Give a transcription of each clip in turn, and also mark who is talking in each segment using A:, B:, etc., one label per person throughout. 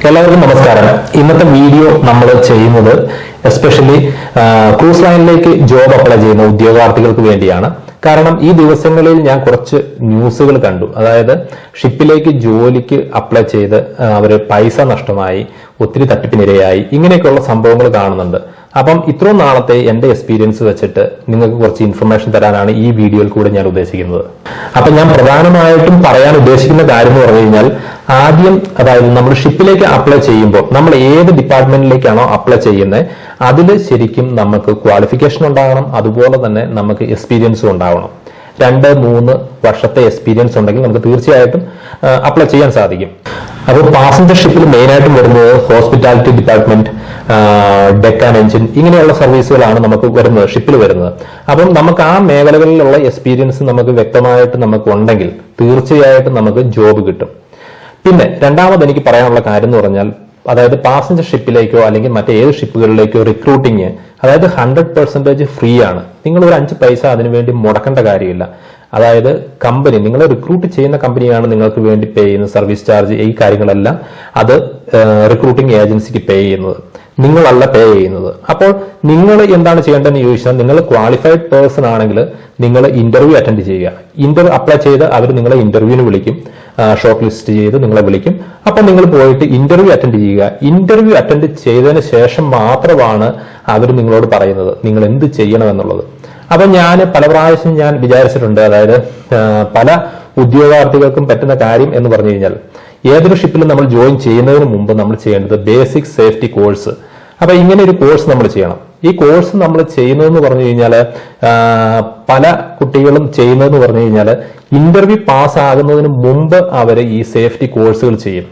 A: എല്ലാവർക്കും നമസ്കാരം. ഇന്നത്തെ വീഡിയോ നമ്മൾ ചെയ്യുന്നത് എസ്പെഷ്യലി ക്രൂസ് ലൈനിലേക്ക് ജോബ് അപ്ലൈ ചെയ്യുന്ന ഉദ്യോഗാർത്ഥികൾക്ക് വേണ്ടിയാണ്. കാരണം ഈ ദിവസങ്ങളിൽ ഞാൻ കുറച്ച് ന്യൂസുകൾ കണ്ടു. അതായത് ഷിപ്പിലേക്ക് ജോലിക്ക് അപ്ലൈ ചെയ്ത് അവര് പൈസ നഷ്ടമായി, ഒത്തിരി തട്ടിപ്പിനിരയായി, ഇങ്ങനെയൊക്കെയുള്ള സംഭവങ്ങൾ കാണുന്നുണ്ട്. അപ്പം ഇത്രയും നാളത്തെ എന്റെ എക്സ്പീരിയൻസ് വെച്ചിട്ട് നിങ്ങൾക്ക് കുറച്ച് ഇൻഫർമേഷൻ തരാനാണ് ഈ വീഡിയോയിൽ കൂടെ ഞാൻ ഉദ്ദേശിക്കുന്നത്. അപ്പൊ ഞാൻ പ്രധാനമായിട്ടും പറയാൻ ഉദ്ദേശിക്കുന്ന കാര്യം എന്ന് പറഞ്ഞു കഴിഞ്ഞാൽ, ആദ്യം അതായത് നമ്മൾ ഷിപ്പിലേക്ക് അപ്ലൈ ചെയ്യുമ്പോൾ നമ്മൾ ഏത് ഡിപ്പാർട്ട്മെന്റിലേക്കാണോ അപ്ലൈ ചെയ്യുന്നത് അതിൽ ശരിക്കും നമുക്ക് ക്വാളിഫിക്കേഷൻ ഉണ്ടാകണം, അതുപോലെ തന്നെ നമുക്ക് എക്സ്പീരിയൻസും ഉണ്ടാവണം. 2-3 വർഷത്തെ എക്സ്പീരിയൻസ് ഉണ്ടെങ്കിൽ നമുക്ക് തീർച്ചയായിട്ടും അപ്ലൈ ചെയ്യാൻ സാധിക്കും. അപ്പോൾ പാസഞ്ചർ ഷിപ്പിൽ മെയിനായിട്ടും വരുന്നത് hospitality department, deck and engine, ഇങ്ങനെയുള്ള സർവീസുകളാണ് നമുക്ക് വരുന്നത്, ഷിപ്പിൽ വരുന്നത്. അപ്പം നമുക്ക് ആ മേഖലകളിലുള്ള എക്സ്പീരിയൻസ് നമുക്ക് വ്യക്തമായിട്ട് നമുക്ക് ഉണ്ടെങ്കിൽ തീർച്ചയായിട്ടും നമുക്ക് ജോബ് കിട്ടും. പിന്നെ രണ്ടാമത് എനിക്ക് പറയാനുള്ള കാര്യം എന്ന് പറഞ്ഞാൽ, അതായത് പാസഞ്ചർ ഷിപ്പിലേക്കോ അല്ലെങ്കിൽ മറ്റേത് ഷിപ്പുകളിലേക്കോ റിക്രൂട്ടിങ് അതായത് 100% ഫ്രീ ആണ്. നിങ്ങൾ ഒരു 5 പൈസ അതിനുവേണ്ടി മുടക്കേണ്ട കാര്യമില്ല. അതായത് കമ്പനി, നിങ്ങളെ റിക്രൂട്ട് ചെയ്യുന്ന കമ്പനിയാണ് നിങ്ങൾക്ക് വേണ്ടി പേ ചെയ്യുന്നത്. സർവീസ് ചാർജ്, ഈ കാര്യങ്ങളെല്ലാം അത് റിക്രൂട്ടിംഗ് ഏജൻസിക്ക് പേ ചെയ്യുന്നത്, നിങ്ങളല്ല പേ ചെയ്യുന്നത്. അപ്പോൾ നിങ്ങൾ എന്താണ് ചെയ്യേണ്ടതെന്ന് ചോദിച്ചാൽ, നിങ്ങൾ ക്വാളിഫൈഡ് പേഴ്സൺ ആണെങ്കിൽ നിങ്ങൾ ഇന്റർവ്യൂ അറ്റൻഡ് ചെയ്യുക. അപ്ലൈ ചെയ്ത് അവർ നിങ്ങളെ ഇന്റർവ്യൂവിന് വിളിക്കും, ഷോർട്ട് ലിസ്റ്റ് ചെയ്ത് നിങ്ങളെ വിളിക്കും. അപ്പൊ നിങ്ങൾ പോയിട്ട് ഇന്റർവ്യൂ അറ്റൻഡ് ചെയ്യുക. ഇന്റർവ്യൂ അറ്റൻഡ് ചെയ്തതിന് ശേഷം മാത്രമാണ് അവർ നിങ്ങളോട് പറയുന്നത് നിങ്ങൾ എന്ത് ചെയ്യണമെന്നുള്ളത്. അപ്പൊ ഞാൻ പല പ്രാവശ്യം ഞാൻ വിചാരിച്ചിട്ടുണ്ട്, അതായത് പല ഉദ്യോഗാർത്ഥികൾക്കും പറ്റുന്ന കാര്യം എന്ന് പറഞ്ഞു കഴിഞ്ഞാൽ, ഏതൊരു ഷിപ്പിലും നമ്മൾ ജോയിൻ ചെയ്യുന്നതിന് മുമ്പ് നമ്മൾ ചെയ്യേണ്ടത് ബേസിക് സേഫ്റ്റി കോഴ്സ്. അപ്പൊ ഇങ്ങനെ ഒരു കോഴ്സ് നമ്മൾ ചെയ്യണം. ഈ കോഴ്സ് നമ്മൾ ചെയ്യുന്നതെന്ന് പറഞ്ഞു കഴിഞ്ഞാൽ, പല കുട്ടികളും ചെയ്യുന്നതെന്ന് പറഞ്ഞു കഴിഞ്ഞാൽ, ഇന്റർവ്യൂ പാസ് ആകുന്നതിന് മുമ്പ് അവർ ഈ സേഫ്റ്റി കോഴ്സുകൾ ചെയ്യും.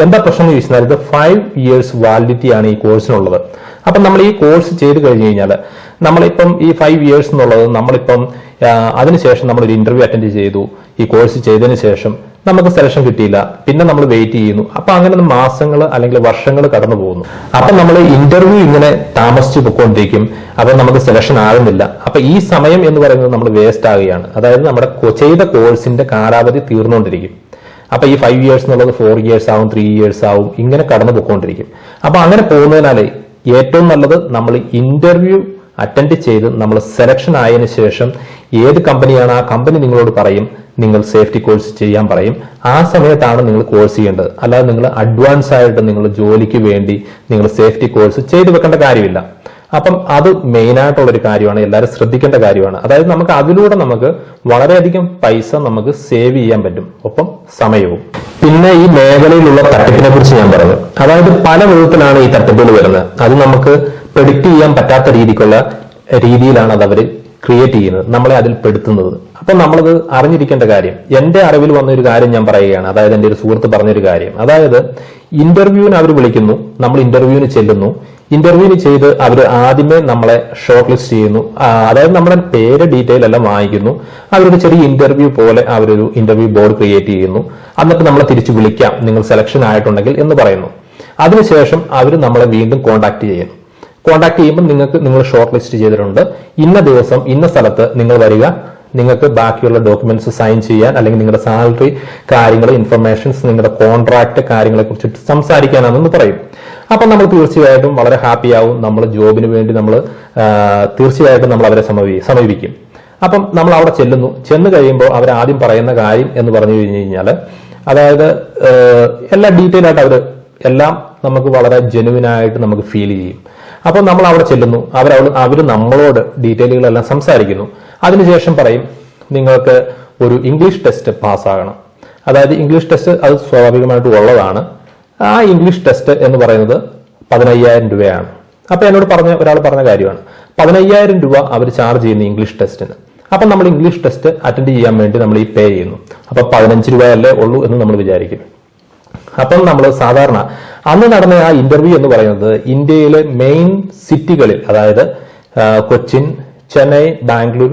A: എന്താ പ്രശ്നം എന്ന് ചോദിച്ചാൽ, ഇത് 5 years വാലിഡിറ്റി ആണ് ഈ കോഴ്സിനുള്ളത്. അപ്പൊ നമ്മൾ ഈ കോഴ്സ് ചെയ്ത് കഴിഞ്ഞു കഴിഞ്ഞാൽ, നമ്മളിപ്പം ഈ 5 years എന്നുള്ളത് നമ്മളിപ്പം അതിനുശേഷം നമ്മളൊരു ഇന്റർവ്യൂ അറ്റൻഡ് ചെയ്തു, ഈ കോഴ്സ് ചെയ്തതിന് ശേഷം നമുക്ക് സെലക്ഷൻ കിട്ടിയില്ല, പിന്നെ നമ്മൾ വെയിറ്റ് ചെയ്യുന്നു. അപ്പൊ അങ്ങനെ മാസങ്ങൾ അല്ലെങ്കിൽ വർഷങ്ങൾ കടന്നു പോകുന്നു. അപ്പൊ നമ്മൾ ഇന്റർവ്യൂ ഇങ്ങനെ താമസിച്ചു പോയിക്കൊണ്ടിരിക്കും. അപ്പൊ നമുക്ക് സെലക്ഷൻ ആകുന്നില്ല. അപ്പൊ ഈ സമയം എന്ന് പറയുന്നത് നമ്മൾ വേസ്റ്റ് ആകുകയാണ്. അതായത് നമ്മുടെ ചെയ്ത കോഴ്സിന്റെ കാലാവധി തീർന്നുകൊണ്ടിരിക്കും. അപ്പൊ ഈ 5 years എന്നുള്ളത് 4 years ആവും, 3 years ആവും, ഇങ്ങനെ കടന്നു പോയിക്കൊണ്ടിരിക്കും. അപ്പൊ അങ്ങനെ പോകുന്നതിനാലേ ഏറ്റവും നല്ലത് നമ്മൾ ഇന്റർവ്യൂ അറ്റൻഡ് ചെയ്ത് നമ്മൾ സെലക്ഷൻ ആയതിനു ശേഷം ഏത് കമ്പനിയാണ് ആ കമ്പനി നിങ്ങളോട് പറയും നിങ്ങൾ സേഫ്റ്റി കോഴ്സ് ചെയ്യാൻ പറയും. ആ സമയത്താണ് നിങ്ങൾ കോഴ്സ് ചെയ്യേണ്ടത്. അല്ലാതെ നിങ്ങൾ അഡ്വാൻസ് ആയിട്ട് നിങ്ങൾ ജോലിക്ക് വേണ്ടി നിങ്ങൾ സേഫ്റ്റി കോഴ്സ് ചെയ്തു വെക്കേണ്ട കാര്യമില്ല. അപ്പം അത് മെയിൻ ആയിട്ടുള്ളൊരു കാര്യമാണ്, എല്ലാവരും ശ്രദ്ധിക്കേണ്ട കാര്യമാണ്. അതായത് നമുക്ക് അതിലൂടെ നമുക്ക് വളരെയധികം പൈസ നമുക്ക് സേവ് ചെയ്യാൻ പറ്റും, ഒപ്പം സമയവും. പിന്നെ ഈ മേഖലയിലുള്ള തട്ടിപ്പിനെ കുറിച്ച് ഞാൻ പറഞ്ഞു. അതായത് പല വിധത്തിലാണ് ഈ തട്ടിപ്പുകൾ വരുന്നത്. അത് നമുക്ക് പ്രെഡിക്റ്റ് ചെയ്യാൻ പറ്റാത്ത രീതിയിലാണ് അത് അവർ ക്രിയേറ്റ് ചെയ്യുന്നത്, നമ്മളെ അതിൽ പെടുത്തുന്നത്. അപ്പൊ നമ്മളത് അറിഞ്ഞിരിക്കേണ്ട കാര്യം, എന്റെ അറിവിൽ വന്നൊരു കാര്യം ഞാൻ പറയുകയാണ്. അതായത് എന്റെ ഒരു സുഹൃത്ത് പറഞ്ഞൊരു കാര്യം, അതായത് ഇന്റർവ്യൂവിന് അവർ വിളിക്കുന്നു, നമ്മൾ ഇന്റർവ്യൂവിന് ചെല്ലുന്നു. ഇന്റർവ്യൂവിന് ചെയ്ത് അവർ ആദ്യമേ നമ്മളെ ഷോർട്ട് ലിസ്റ്റ് ചെയ്യുന്നു. അതായത് നമ്മുടെ പേര് ഡീറ്റെയിൽ എല്ലാം വാങ്ങിക്കുന്നു. അവരൊരു ചെറിയ ഇന്റർവ്യൂ പോലെ അവരൊരു ഇന്റർവ്യൂ ബോർഡ് ക്രിയേറ്റ് ചെയ്യുന്നു. എന്നിട്ട് നമ്മളെ തിരിച്ചു വിളിക്കാം നിങ്ങൾ സെലക്ഷൻ ആയിട്ടുണ്ടെങ്കിൽ എന്ന് പറയുന്നു. അതിനുശേഷം അവർ നമ്മളെ വീണ്ടും കോൺടാക്ട് ചെയ്യുന്നു. കോൺടാക്ട് ചെയ്യുമ്പോൾ നിങ്ങൾ ഷോർട്ട് ലിസ്റ്റ് ചെയ്തിട്ടുണ്ട്, ഇന്ന ദിവസം ഇന്ന സ്ഥലത്ത് നിങ്ങൾ വരിക, നിങ്ങൾക്ക് ബാക്കിയുള്ള ഡോക്യുമെന്റ്സ് സൈൻ ചെയ്യാൻ, അല്ലെങ്കിൽ നിങ്ങളുടെ സാലറി കാര്യങ്ങൾ, ഇൻഫർമേഷൻസ്, നിങ്ങളുടെ കോൺട്രാക്ട് കാര്യങ്ങളെ കുറിച്ചിട്ട് സംസാരിക്കാനാണെന്ന് പറയും. അപ്പൊ നമ്മൾ തീർച്ചയായിട്ടും വളരെ ഹാപ്പി ആവും. നമ്മൾ ജോബിന് വേണ്ടി നമ്മൾ തീർച്ചയായിട്ടും നമ്മൾ അവരെ സമീപിക്കും. അപ്പം നമ്മൾ അവിടെ ചെന്ന് കഴിയുമ്പോൾ അവർ ആദ്യം പറയുന്ന കാര്യം എന്ന് പറഞ്ഞു കഴിഞ്ഞു കഴിഞ്ഞാൽ, അതായത് എല്ലാ ഡീറ്റെയിൽ ആയിട്ട് എല്ലാം നമുക്ക് വളരെ ജെനുവിനായിട്ട് നമുക്ക് ഫീൽ ചെയ്യും. അപ്പോൾ നമ്മൾ അവിടെ ചെല്ലുന്നു, അവർ നമ്മളോട് ഡീറ്റെയിലുകളെല്ലാം സംസാരിക്കുന്നു. അതിനുശേഷം പറയും നിങ്ങൾക്ക് ഒരു ഇംഗ്ലീഷ് ടെസ്റ്റ് പാസ്സാകണം. അതായത് ഇംഗ്ലീഷ് ടെസ്റ്റ് അത് സ്വാഭാവികമായിട്ട് ഉള്ളതാണ്. ആ ഇംഗ്ലീഷ് ടെസ്റ്റ് എന്ന് പറയുന്നത് 15,000 രൂപയാണ്. അപ്പൊ എന്നോട് ഒരാൾ പറഞ്ഞ കാര്യമാണ്, 15,000 രൂപ അവർ ചാർജ് ചെയ്യുന്നു ഇംഗ്ലീഷ് ടെസ്റ്റിന്. അപ്പൊ നമ്മൾ ഇംഗ്ലീഷ് ടെസ്റ്റ് അറ്റൻഡ് ചെയ്യാൻ വേണ്ടി നമ്മൾ ഈ പേ ചെയ്യുന്നു. അപ്പൊ 15 രൂപയല്ലേ ഉള്ളൂ എന്ന് നമ്മൾ വിചാരിക്കും. അപ്പം നമ്മൾ സാധാരണ അന്ന് നടന്ന ആ ഇന്റർവ്യൂ എന്ന് പറയുന്നത് ഇന്ത്യയിലെ മെയിൻ സിറ്റികളിൽ, അതായത് കൊച്ചിൻ, ചെന്നൈ, ബാംഗ്ലൂർ,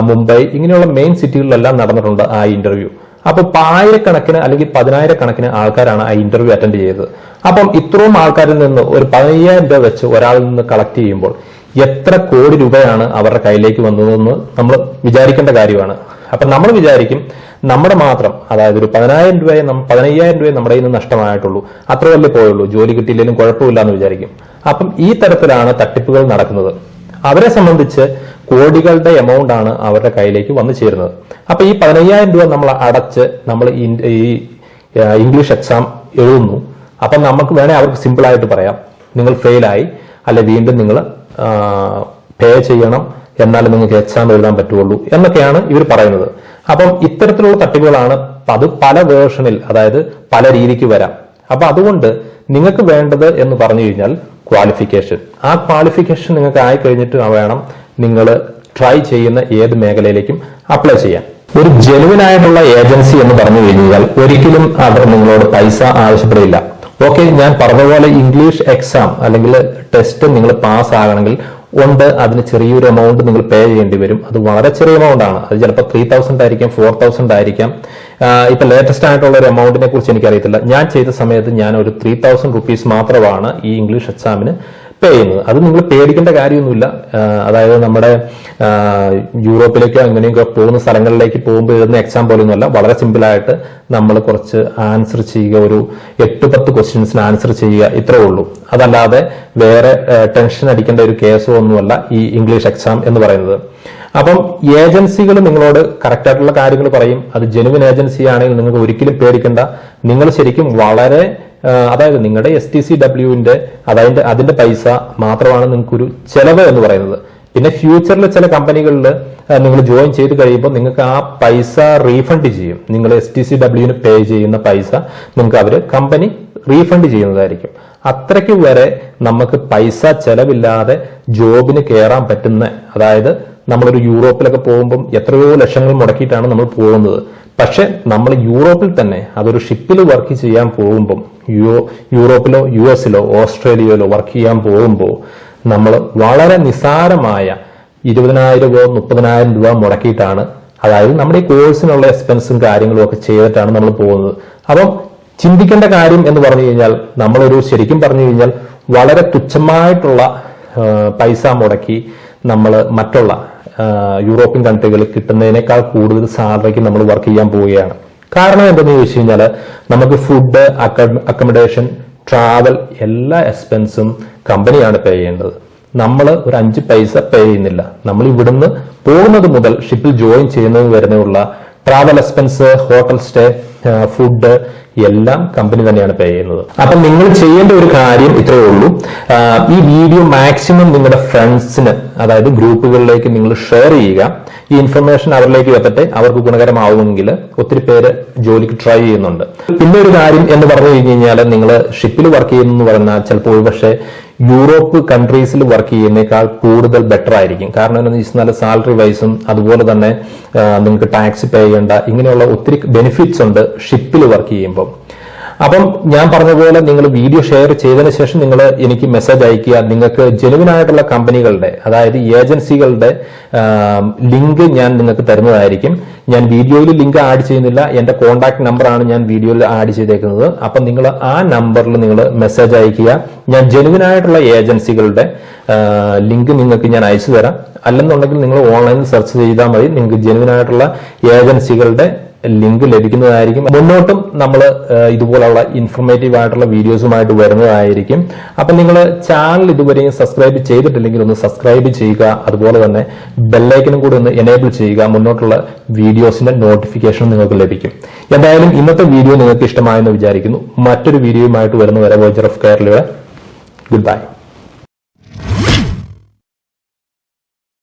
A: മുംബൈ, ഇങ്ങനെയുള്ള മെയിൻ സിറ്റികളിലെല്ലാം നടന്നിട്ടുണ്ട് ആ ഇന്റർവ്യൂ. അപ്പൊ 1000കണക്കിന് അല്ലെങ്കിൽ 10,000കണക്കിന് ആൾക്കാരാണ് ആ ഇന്റർവ്യൂ അറ്റൻഡ് ചെയ്തത്. അപ്പം ഇത്രയും ആൾക്കാരിൽ നിന്ന് ഒരു 15,000 രൂപ വെച്ച് ഒരാളിൽ നിന്ന് കളക്ട് ചെയ്യുമ്പോൾ എത്ര കോടി രൂപയാണ് അവരുടെ കയ്യിലേക്ക് വന്നതെന്ന് നമ്മൾ വിചാരിക്കേണ്ട കാര്യമാണ്. അപ്പൊ നമ്മൾ വിചാരിക്കും നമ്മുടെ മാത്രം, അതായത് ഒരു 15,000 രൂപയെ നമ്മുടെ കയ്യിൽ നിന്ന് നഷ്ടമായിട്ടുള്ളൂ, അത്ര വലിയ പോയുള്ളൂ, ജോലി കിട്ടിയില്ലെങ്കിലും കുഴപ്പമില്ല എന്ന് വിചാരിക്കും. അപ്പം ഈ തരത്തിലാണ് തട്ടിപ്പുകൾ നടക്കുന്നത്. അവരെ സംബന്ധിച്ച് കോടികളുടെ എമൗണ്ട് ആണ് അവരുടെ കയ്യിലേക്ക് വന്നു ചേരുന്നത്. അപ്പൊ ഈ 15,000 രൂപ നമ്മൾ അടച്ച് നമ്മൾ ഈ ഇംഗ്ലീഷ് എക്സാം എഴുതുന്നു. അപ്പം നമുക്ക് വേണേ അവർക്ക് സിമ്പിൾ ആയിട്ട് പറയാം, നിങ്ങൾ ഫെയിലായി, അല്ലെ വീണ്ടും നിങ്ങൾ പേ ചെയ്യണം, എന്നാലും നിങ്ങൾക്ക് എക്സാം എഴുതാൻ പറ്റുള്ളൂ എന്നൊക്കെയാണ് ഇവർ പറയുന്നത്. അപ്പം ഇത്തരത്തിലുള്ള തട്ടിപ്പുകളാണ് അത് പല വേർഷനിൽ, അതായത് പല രീതിക്ക് വരാം. അപ്പൊ അതുകൊണ്ട് നിങ്ങൾക്ക് വേണ്ടത് എന്ന് പറഞ്ഞു കഴിഞ്ഞാൽ ക്വാളിഫിക്കേഷൻ. ആ ക്വാളിഫിക്കേഷൻ നിങ്ങൾക്ക് ആയി കഴിഞ്ഞിട്ട് വേണം നിങ്ങൾ ട്രൈ ചെയ്യുന്ന ഏത് മേഖലയിലേക്കും അപ്ലൈ ചെയ്യാൻ. ഒരു ജെനുവിൻ ആയിട്ടുള്ള ഏജൻസി എന്ന് പറഞ്ഞു കഴിഞ്ഞാൽ ഒരിക്കലും അവർ നിങ്ങളോട് പൈസ ആവശ്യപ്പെടില്ല. ഓക്കെ, ഞാൻ പറഞ്ഞ ഇംഗ്ലീഷ് എക്സാം അല്ലെങ്കിൽ ടെസ്റ്റ് നിങ്ങൾ പാസ് ആകണമെങ്കിൽ അതിന് ചെറിയൊരു എമൗണ്ട് നിങ്ങൾ പേ ചെയ്യേണ്ടി വരും. അത് വളരെ ചെറിയ എമൗണ്ട് ആണ്. അത് ചിലപ്പോൾ 3,000 ആയിരിക്കാം, 4,000 ആയിരിക്കാം. ഇപ്പൊ ലേറ്റസ്റ്റ് ആയിട്ടുള്ള ഒരു എമൗണ്ടിനെ കുറിച്ച് എനിക്കറിയത്തില്ല. ഞാൻ ചെയ്ത സമയത്ത് ഞാൻ ഒരു 3,000 റുപ്പീസ് മാത്രമാണ് ഈ ഇംഗ്ലീഷ് എക്സാമിന് പേ ചെയ്യുന്നത്. അത് നിങ്ങൾ പേടിക്കേണ്ട കാര്യമൊന്നുമില്ല. അതായത് നമ്മുടെ യൂറോപ്പിലേക്കോ അങ്ങനെയൊക്കെ പോകുന്ന സ്ഥലങ്ങളിലേക്ക് പോകുമ്പോൾ എഴുതുന്ന എക്സാം പോലെയൊന്നുമല്ല. വളരെ സിമ്പിളായിട്ട് നമ്മൾ കുറച്ച് ആൻസർ ചെയ്യുക, ഒരു 8-10 ക്വസ്റ്റ്യൻസിന് ആൻസർ ചെയ്യുക, ഇത്രേ ഉള്ളൂ. അതല്ലാതെ വേറെ ടെൻഷൻ അടിക്കേണ്ട ഒരു കേസോ ഒന്നുമല്ല ഈ ഇംഗ്ലീഷ് എക്സാം എന്ന് പറയുന്നത്. അപ്പം ഏജൻസികൾ നിങ്ങളോട് കറക്റ്റ് ആയിട്ടുള്ള കാര്യങ്ങൾ പറയും. അത് ജെനുവിൻ ഏജൻസി ആണെങ്കിൽ നിങ്ങൾക്ക് ഒരിക്കലും പേടിക്കേണ്ട. നിങ്ങൾ ശരിക്കും വളരെ, അതായത് നിങ്ങളുടെ STCWന്റെ അതിന്റെ പൈസ മാത്രമാണ് നിങ്ങൾക്കൊരു ചെലവ് എന്ന് പറയുന്നത്. പിന്നെ ഫ്യൂച്ചറിൽ ചില കമ്പനികളിൽ നിങ്ങൾ ജോയിൻ ചെയ്ത് കഴിയുമ്പോൾ നിങ്ങൾക്ക് ആ പൈസ റീഫണ്ട് ചെയ്യും. നിങ്ങൾ STCWന് പേ ചെയ്യുന്ന പൈസ നിങ്ങൾക്ക് അവർ കമ്പനി റീഫണ്ട് ചെയ്യുന്നതായിരിക്കും. അത്രയ്ക്ക് വരെ നമുക്ക് പൈസ ചെലവില്ലാതെ ജോബിന് കയറാൻ പറ്റുന്ന, അതായത് നമ്മളൊരു യൂറോപ്പിലൊക്കെ പോകുമ്പം എത്രയോ ലക്ഷങ്ങൾ മുടക്കിയിട്ടാണ് നമ്മൾ പോകുന്നത്. പക്ഷെ നമ്മൾ യൂറോപ്പിൽ തന്നെ അതൊരു ഷിപ്പിൽ വർക്ക് ചെയ്യാൻ പോകുമ്പം, യൂറോപ്പിലോ US-ലോ ഓസ്ട്രേലിയയിലോ വർക്ക് ചെയ്യാൻ പോകുമ്പോൾ നമ്മൾ വളരെ നിസ്സാരമായ 20,000 30,000 രൂപ മുടക്കിയിട്ടാണ്, അതായത് നമ്മുടെ ഈ കോഴ്സിനുള്ള എക്സ്പെൻസും കാര്യങ്ങളും ഒക്കെ ചെയ്തിട്ടാണ് നമ്മൾ പോകുന്നത്. അപ്പം ചിന്തിക്കേണ്ട കാര്യം എന്ന് പറഞ്ഞു കഴിഞ്ഞാൽ നമ്മളൊരു ശരിക്കും പറഞ്ഞു കഴിഞ്ഞാൽ വളരെ തുച്ഛമായിട്ടുള്ള പൈസ മുടക്കി നമ്മൾ മറ്റുള്ള യൂറോപ്യൻ കൺട്രികളിൽ കിട്ടുന്നതിനേക്കാൾ കൂടുതൽ സാലറിക്ക് നമ്മൾ വർക്ക് ചെയ്യാൻ പോവുകയാണ്. കാരണം എന്തെന്ന് ചോദിച്ചു കഴിഞ്ഞാൽ നമുക്ക് ഫുഡ്, അക്കോമഡേഷൻ, ട്രാവൽ എല്ലാ എക്സ്പെൻസും കമ്പനിയാണ് പേ ചെയ്യേണ്ടത്. നമ്മൾ ഒരു 5 പൈസ പേ ചെയ്യുന്നില്ല. നമ്മൾ ഇവിടുന്ന് പോകുന്നത് മുതൽ ഷിപ്പിൽ ജോയിൻ ചെയ്യുന്നത് വരെയുള്ള travel expense, hotel stay, food എല്ലാം കമ്പനി തന്നെയാണ് പേ ചെയ്യുന്നത്. അപ്പൊ നിങ്ങൾ ചെയ്യേണ്ട ഒരു കാര്യം ഇത്രയേ ഉള്ളൂ. ഈ വീഡിയോ മാക്സിമം നിങ്ങളുടെ ഫ്രണ്ട്സിന്, അതായത് ഗ്രൂപ്പുകളിലേക്ക് നിങ്ങൾ ഷെയർ ചെയ്യുക. ഈ ഇൻഫർമേഷൻ അവരിലേക്ക് എത്തട്ടെ. അവർക്ക് ഗുണകരമാവുമെങ്കിൽ ഒത്തിരി പേര് ജോലിക്ക് ട്രൈ ചെയ്യുന്നുണ്ട്. പിന്നെ ഒരു കാര്യം എന്ന് പറഞ്ഞു കഴിഞ്ഞാൽ, നിങ്ങൾ ഷിപ്പിൽ വർക്ക് ചെയ്യുന്നു പറഞ്ഞാൽ ചിലപ്പോൾ പക്ഷേ യൂറോപ്പ് കൺട്രീസിൽ വർക്ക് ചെയ്യുന്നേക്കാൾ കൂടുതൽ ബെറ്റർ ആയിരിക്കും. കാരണം എന്താണെന്ന് വെച്ചാൽ സാലറി വൈസും അതുപോലെ തന്നെ നിങ്ങൾക്ക് ടാക്സ് പേ ചെയ്യേണ്ട, ഇങ്ങനെയുള്ള ഒത്തിരി ബെനിഫിറ്റ്സ് ഉണ്ട് ഷിപ്പിൽ വർക്ക് ചെയ്യുമ്പോൾ. അപ്പം ഞാൻ പറഞ്ഞ പോലെ നിങ്ങൾ വീഡിയോ ഷെയർ ചെയ്തതിനു ശേഷം നിങ്ങൾ എനിക്ക് മെസ്സേജ് അയക്കുക. നിങ്ങൾക്ക് ജെനുവിൻ ആയിട്ടുള്ള കമ്പനികളുടെ, അതായത് ഏജൻസികളുടെ ലിങ്ക് ഞാൻ നിങ്ങൾക്ക് തരുന്നതായിരിക്കും. ഞാൻ വീഡിയോയിൽ ലിങ്ക് ആഡ് ചെയ്യുന്നില്ല. എന്റെ കോൺടാക്ട് നമ്പറാണ് ഞാൻ വീഡിയോയിൽ ആഡ് ചെയ്തേക്കുന്നത്. അപ്പം നിങ്ങൾ ആ നമ്പറിൽ നിങ്ങൾ മെസ്സേജ് അയക്കുക. ഞാൻ ജെനുവിൻ ആയിട്ടുള്ള ഏജൻസികളുടെ ലിങ്ക് നിങ്ങൾക്ക് ഞാൻ അയച്ചു തരാം. അല്ലെന്നുണ്ടെങ്കിൽ നിങ്ങൾ ഓൺലൈനിൽ സെർച്ച് ചെയ്താൽ മതി. നിങ്ങൾക്ക് ജെനുവിൻ ആയിട്ടുള്ള ഏജൻസികളുടെ ലിങ്ക് ലഭിക്കുന്നതായിരിക്കും. മുന്നോട്ടും നമ്മൾ ഇതുപോലുള്ള ഇൻഫോർമേറ്റീവ് ആയിട്ടുള്ള വീഡിയോസുമായിട്ട് വരുന്നതായിരിക്കും. അപ്പൊ നിങ്ങൾ ചാനൽ ഇതുവരെയും സബ്സ്ക്രൈബ് ചെയ്തിട്ടില്ലെങ്കിൽ ഒന്ന് സബ്സ്ക്രൈബ് ചെയ്യുക. അതുപോലെ തന്നെ ബെല്ലൈക്കനും കൂടി ഒന്ന് എനേബിൾ ചെയ്യുക. മുന്നോട്ടുള്ള വീഡിയോസിന്റെ നോട്ടിഫിക്കേഷൻ നിങ്ങൾക്ക് ലഭിക്കും. എന്തായാലും ഇന്നത്തെ വീഡിയോ നിങ്ങൾക്ക് ഇഷ്ടമായെന്ന് വിചാരിക്കുന്നു. മറ്റൊരു വീഡിയോയുമായിട്ട് വരുന്നവരെ വോയിസ് ഓഫ് കേരളയുടെ ഗുഡ് ബൈ.